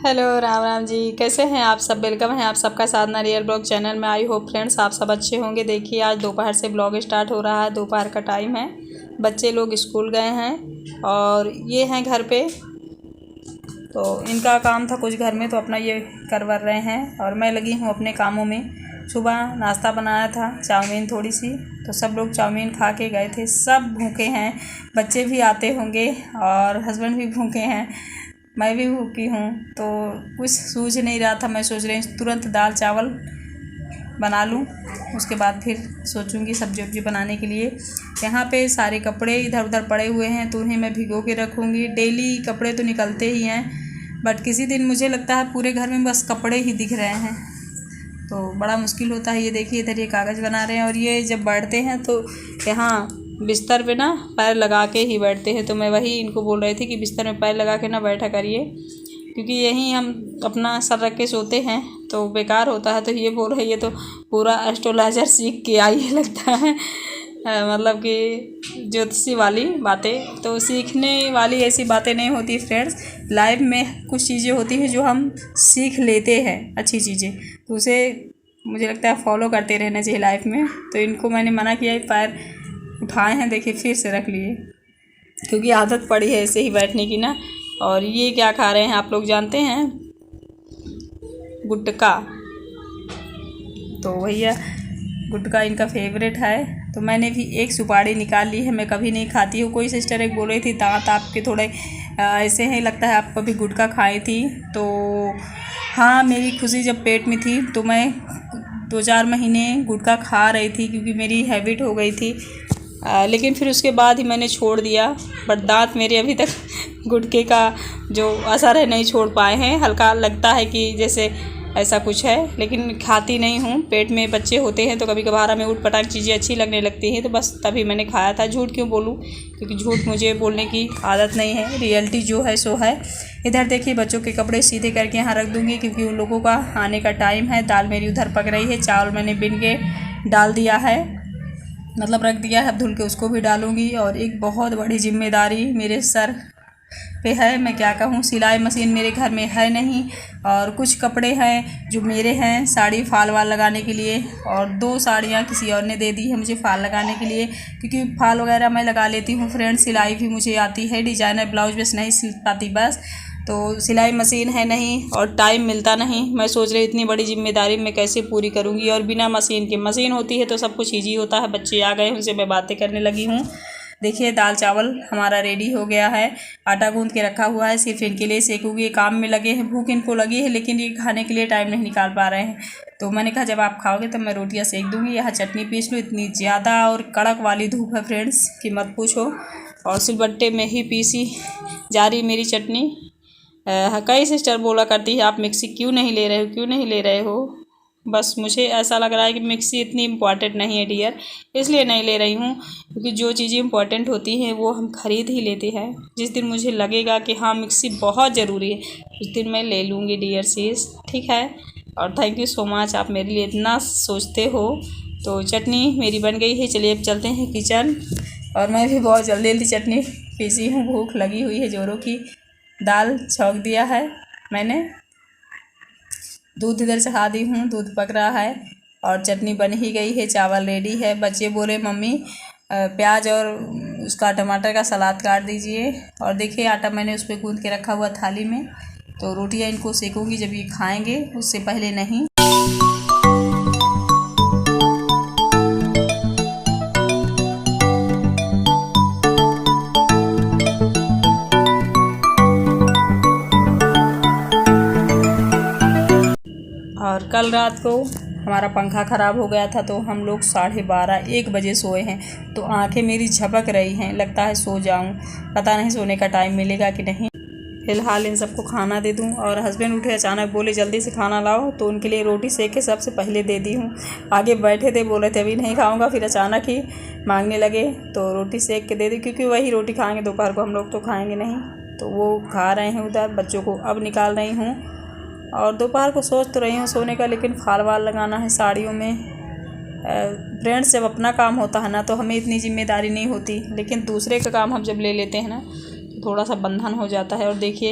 Hello Ram Ram ji, कैसे हैं आप सब। वेलकम है आप सबका साधना रियल ब्लॉग चैनल में। आई होप फ्रेंड्स आप सब अच्छे होंगे। देखिए आज दोपहर से ब्लॉग स्टार्ट हो रहा है। दोपहर का टाइम है, बच्चे लोग स्कूल गए हैं और ये हैं घर पे। तो इनका काम था कुछ घर में, तो अपना ये करवा रहे हैं और मैं लगी हूँ अपने कामों में। सुबह नाश्ता बनाया था, चाउमीन थोड़ी सी, तो सब लोग चाउमीन खा के गए थे। सब भूखे हैं, बच्चे भी आते होंगे और हस्बैंड भी भूखे हैं, मैं भी भूखी हूँ। तो कुछ सूझ नहीं रहा था। मैं सोच रही हूँ तुरंत दाल चावल बना लूँ, उसके बाद फिर सोचूंगी सब्जी वब्जी बनाने के लिए। यहाँ पे सारे कपड़े इधर उधर पड़े हुए हैं, तो उन्हें मैं भिगो के रखूँगी। डेली कपड़े तो निकलते ही हैं, बट किसी दिन मुझे लगता है पूरे घर में बस कपड़े ही दिख रहे हैं, तो बड़ा मुश्किल होता है। ये देखिए इधर ये कागज़ बना रहे हैं और ये जब बैठते हैं तो यहाँ बिस्तर पे ना पैर लगा के ही बैठते हैं। तो मैं वही इनको बोल रही थी कि बिस्तर में पैर लगा के ना बैठा करिए, क्योंकि यहीं हम अपना सर रख के सोते हैं तो बेकार होता है। तो ये बोल रही है तो पूरा एस्ट्रोलॉजर सीख के आई है लगता है, मतलब कि ज्योतिषी वाली बातें। तो सीखने वाली ऐसी बातें नहीं होती फ्रेंड्स, लाइफ में कुछ चीज़ें होती हैं जो हम सीख लेते हैं, अच्छी चीज़ें, तो उसे मुझे लगता है फॉलो करते रहना चाहिए लाइफ में। तो इनको मैंने मना किया, पैर उठाए हैं, देखिए फिर से रख लिए, क्योंकि आदत पड़ी है ऐसे ही बैठने की ना। और ये क्या खा रहे हैं आप लोग जानते हैं? गुटका। तो भैया गुटका इनका फेवरेट है, तो मैंने भी एक सुपारी निकाल ली है। मैं कभी नहीं खाती हूँ। कोई सिस्टर एक बोल रही थी दांत आपके थोड़े ऐसे हैं, लगता है आप कभी गुटखा खाई थी। तो हाँ, मेरी खुशी जब पेट में थी तो मैं 2-4 महीने गुटखा खा रही थी, क्योंकि मेरी हैबिट हो गई थी। लेकिन फिर उसके बाद ही मैंने छोड़ दिया। बट दांत मेरे अभी तक गुटखे का जो असर है नहीं छोड़ पाए हैं। हल्का लगता है कि जैसे ऐसा कुछ है, लेकिन खाती नहीं हूँ। पेट में बच्चे होते हैं तो कभी कभार हमें उठ पटांग चीज़ें अच्छी लगने लगती हैं, तो बस तभी मैंने खाया था। झूठ क्यों बोलूँ, क्योंकि झूठ मुझे बोलने की आदत नहीं है। रियलिटी जो है सो है। इधर देखिए बच्चों के कपड़े सीधे करके यहाँ रख दूँगी, क्योंकि उन लोगों का आने का टाइम है। दाल मेरी उधर पक रही है, चावल मैंने बिन के डाल दिया है, मतलब रख दिया है, धुल के उसको भी डालूँगी। और एक बहुत बड़ी जिम्मेदारी मेरे सर पे है, मैं क्या कहूँ। सिलाई मशीन मेरे घर में है नहीं, और कुछ कपड़े हैं जो मेरे हैं साड़ी फाल वाल लगाने के लिए, और 2 साड़ियाँ किसी और ने दे दी है मुझे फाल लगाने के लिए, क्योंकि फाल वगैरह मैं लगा लेती हूँ फ्रेंड। सिलाई भी मुझे आती है, डिजाइनर ब्लाउज बस नहीं सिल पाती बस। तो सिलाई मशीन है नहीं और टाइम मिलता नहीं। मैं सोच रही इतनी बड़ी जिम्मेदारी मैं कैसे पूरी करूँगी, और बिना मशीन के। मशीन होती है तो सब कुछ ईजी होता है। बच्चे आ गए, उनसे मैं बातें करने लगी हूँ। देखिए दाल चावल हमारा रेडी हो गया है, आटा गूंद के रखा हुआ है, सिर्फ इनके लिए सेकूँगी। काम में लगे हैं, भूख इनको लगी है, लेकिन ये खाने के लिए टाइम नहीं निकाल पा रहे हैं। तो मैंने कहा जब आप खाओगे तब मैं रोटियां सेक दूँगी। यहाँ चटनी पीस लूँ। इतनी ज़्यादा और कड़क वाली धूप है फ्रेंड्स कि मत पूछो, और सिलबट्टे में ही पीसी जा रही मेरी चटनी। कई सिस्टर बोला करती है आप मिक्सी क्यों नहीं ले रहे हो, क्यों नहीं ले रहे हो। बस मुझे ऐसा लग रहा है कि मिक्सी इतनी इम्पॉर्टेंट नहीं है डियर, इसलिए नहीं ले रही हूँ। क्योंकि जो चीज़ें इम्पॉर्टेंट होती हैं वो हम खरीद ही लेते हैं। जिस दिन मुझे लगेगा कि हाँ मिक्सी बहुत ज़रूरी है, उस दिन मैं ले लूँगी डियर सीज, ठीक है। और थैंक यू सो मच, आप मेरे लिए इतना सोचते हो। तो चटनी मेरी बन गई है, चलिए अब चलते हैं किचन। और मैं भी बहुत जल्दी जल्दी चटनी पीसी हूँ, भूख लगी हुई है जोरों की। दाल छौंक दिया है मैंने, दूध इधर चढ़ा दी हूँ, दूध पक रहा है और चटनी बन ही गई है, चावल रेडी है। बच्चे बोले मम्मी प्याज और उसका टमाटर का सलाद काट दीजिए। और देखिए आटा मैंने उस पर गूंद के रखा हुआ थाली में, तो रोटियाँ इनको सेकूँगी जब ये खाएँगे, उससे पहले नहीं। और कल रात को हमारा पंखा ख़राब हो गया था, तो हम लोग 12:30-1 बजे सोए हैं। तो आंखें मेरी झपक रही हैं, लगता है सो जाऊं, पता नहीं सोने का टाइम मिलेगा कि नहीं। फ़िलहाल इन सबको खाना दे दूं। और हस्बैंड उठे अचानक, बोले जल्दी से खाना लाओ, तो उनके लिए रोटी सेक के सबसे पहले दे दी हूँ। आगे बैठे थे, बोले थे अभी नहीं खाऊँगा, फिर अचानक ही मांगने लगे, तो रोटी सेक के दे दी, क्योंकि वही रोटी खाएँगे दोपहर को, हम लोग तो खाएँगे नहीं। तो वो खा रहे हैं उधर, बच्चों को अब निकाल रही हूँ। और दोपहर को सोच तो रही हूँ सोने का, लेकिन फाल वाल लगाना है साड़ियों में। फ्रेंड्स जब अपना काम होता है ना तो हमें इतनी जिम्मेदारी नहीं होती, लेकिन दूसरे का काम हम जब ले लेते हैं ना तो थोड़ा सा बंधन हो जाता है। और देखिए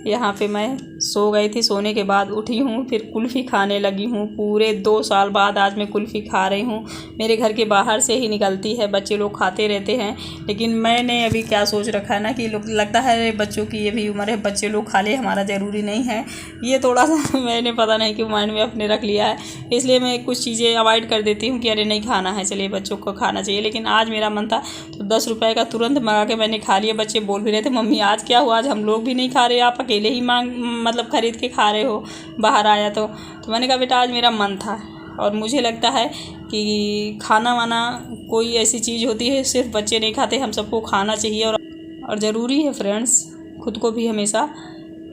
यहाँ पे मैं सो गई थी, सोने के बाद उठी हूँ, फिर कुल्फ़ी खाने लगी हूँ। पूरे 2 साल बाद आज मैं कुल्फ़ी खा रही हूँ। मेरे घर के बाहर से ही निकलती है, बच्चे लोग खाते रहते हैं, लेकिन मैंने अभी क्या सोच रखा है ना कि लोग लगता है बच्चों की ये भी उम्र है, बच्चे लोग खा ले, हमारा ज़रूरी नहीं है। ये थोड़ा सा मैंने पता नहीं क्यों माइंड में अपने रख लिया है, इसलिए मैं कुछ चीज़ें अवॉइड कर देती हूँ कि अरे नहीं खाना है, चलिए बच्चों को खाना चाहिए। लेकिन आज मेरा मन था तो 10 रुपये का तुरंत मंगा के मैंने खा लिया। बच्चे बोल भी रहे थे मम्मी आज क्या हुआ, आज हम लोग भी नहीं खा रहे, आप अकेले ही मतलब ख़रीद के खा रहे हो, बाहर आया तो मैंने कहा बेटा आज मेरा मन था। और मुझे लगता है कि खाना वाना कोई ऐसी चीज़ होती है सिर्फ बच्चे नहीं खाते, हम सबको खाना चाहिए। और ज़रूरी है फ्रेंड्स, खुद को भी हमेशा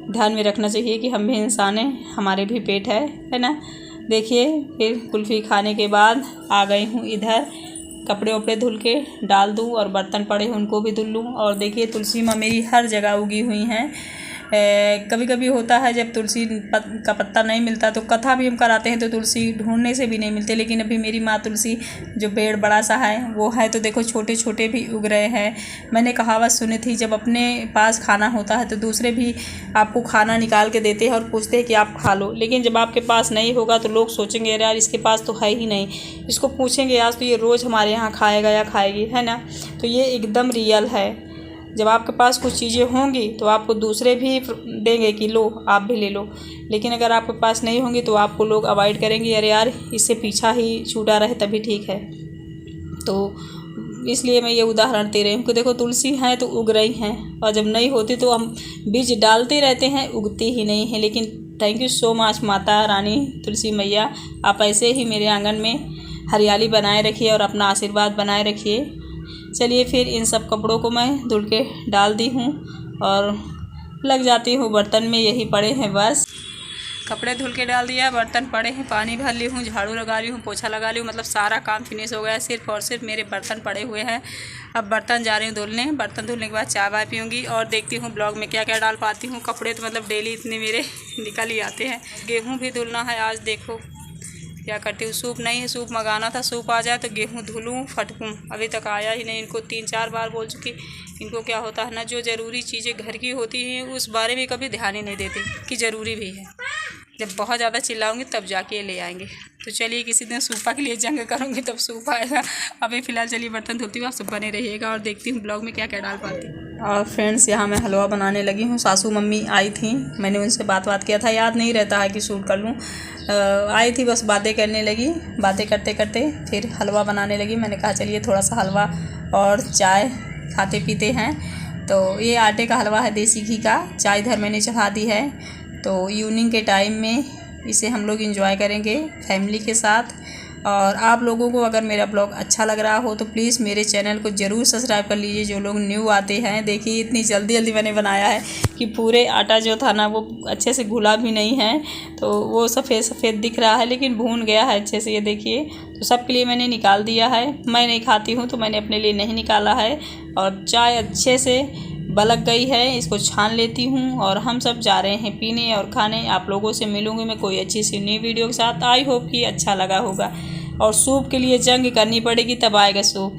ध्यान में रखना चाहिए कि हम भी इंसान हैं, हमारे भी पेट है ना। देखिए फिर कुल्फ़ी खाने के बाद आ गई हूँ इधर, कपड़े वपड़े धुल के डाल दूँ और बर्तन पड़े हैं उनको भी धुल लूँ। और देखिए तुलसी माँ मेरी हर जगह उगी हुई हैं। कभी कभी होता है जब तुलसी का पत्ता नहीं मिलता तो कथा भी हम कराते हैं तो तुलसी ढूंढने से भी नहीं मिलते, लेकिन अभी मेरी माँ तुलसी जो पेड़ बड़ा सा है वो है, तो देखो छोटे छोटे भी उग रहे हैं। मैंने कहावत सुनी थी, जब अपने पास खाना होता है तो दूसरे भी आपको खाना निकाल के देते हैं और पूछते हैं कि आप खा लो, लेकिन जब आपके पास नहीं होगा तो लोग सोचेंगे अरे यार इसके पास तो है ही नहीं, इसको पूछेंगे आज तो ये रोज़ हमारे यहाँ खाएगा या खाएगी, है ना। तो ये एकदम रियल है। जब आपके पास कुछ चीज़ें होंगी तो आपको दूसरे भी देंगे कि लो आप भी ले लो, लेकिन अगर आपके पास नहीं होंगी तो आपको लोग अवॉइड करेंगे, अरे यार इससे पीछा ही छूटा रहे तभी ठीक है। तो इसलिए मैं ये उदाहरण दे रही हूँ कि देखो तुलसी हैं तो उग रही हैं, और जब नहीं होती तो हम बीज डालते रहते हैं, उगती ही नहीं है। लेकिन thank you so much Mata Rani तुलसी मैया, आप ऐसे ही मेरे आंगन में हरियाली बनाए रखिए और अपना आशीर्वाद बनाए रखिए। चलिए फिर इन सब कपड़ों को मैं धुल के डाल दी हूँ और लग जाती हूँ बर्तन में, यही पड़े हैं बस। कपड़े धुल के डाल दिया, बर्तन पड़े हैं, पानी भर ली हूँ, झाड़ू लगा ली हूँ, पोछा लगा ली हूँ, मतलब सारा काम फिनिश हो गया है। सिर्फ और सिर्फ मेरे बर्तन पड़े हुए हैं। अब बर्तन जा रही हूँ धुलने, बर्तन धुलने के बाद चाय वाय पीऊँगी और देखती हूँ ब्लॉग में क्या क्या डाल पाती हूँ। कपड़े तो मतलब डेली इतने मेरे निकल ही आते हैं। गेहूँ भी धुलना है आज, देखो क्या करती हूँ। सूप नहीं है, सूप मंगाना था, सूप आ जाए तो गेहूँ धुलूँ फटकूँ, अभी तक आया ही नहीं। इनको 3-4 बार बोल चुकी, इनको क्या होता है ना, जो ज़रूरी चीज़ें घर की होती हैं उस बारे में कभी ध्यान ही नहीं देते कि ज़रूरी भी है। जब बहुत ज़्यादा चिल्लाऊंगी तब जाके ले आएंगे। तो चलिए किसी दिन सूपा के लिए जंग करूँगी तब सूप आएगा। अभी फ़िलहाल चलिए बर्तन धुलती हूँ, आप सब बने रहिएगा और देखती हूँ ब्लॉग में क्या क्या डाल पाती हूँ। और फ्रेंड्स यहाँ मैं हलवा बनाने लगी हूँ। सासू मम्मी आई थी, मैंने उनसे बात किया था, याद नहीं रहता है कि शूट कर लूँ। आई थी बस बातें करने लगी, बातें करते करते फिर हलवा बनाने लगी। मैंने कहा चलिए थोड़ा सा हलवा और चाय खाते पीते हैं। तो ये आटे का हलवा है देसी घी का। चाय इधर मैंने चढ़ा दी है, तो इवनिंग के टाइम में इसे हम लोग एंजॉय करेंगे फैमिली के साथ। और आप लोगों को अगर मेरा ब्लॉग अच्छा लग रहा हो तो प्लीज़ मेरे चैनल को ज़रूर सब्सक्राइब कर लीजिए, जो लोग न्यू आते हैं। देखिए इतनी जल्दी मैंने बनाया है कि पूरे आटा जो था ना वो अच्छे से घुला भी नहीं है, तो वो सफ़ेद सफ़ेद दिख रहा है, लेकिन भून गया है अच्छे से। ये देखिए, तो सबके लिए मैंने निकाल दिया है। मैं नहीं खाती हूँ तो मैंने अपने लिए नहीं निकाला है। और चाय अच्छे से बलक गई है, इसको छान लेती हूँ और हम सब जा रहे हैं पीने और खाने। आप लोगों से मिलूँगी मैं कोई अच्छी सी नई वीडियो के साथ। आई होप कि अच्छा लगा होगा। और सूप के लिए जंग करनी पड़ेगी तब आएगा सूप।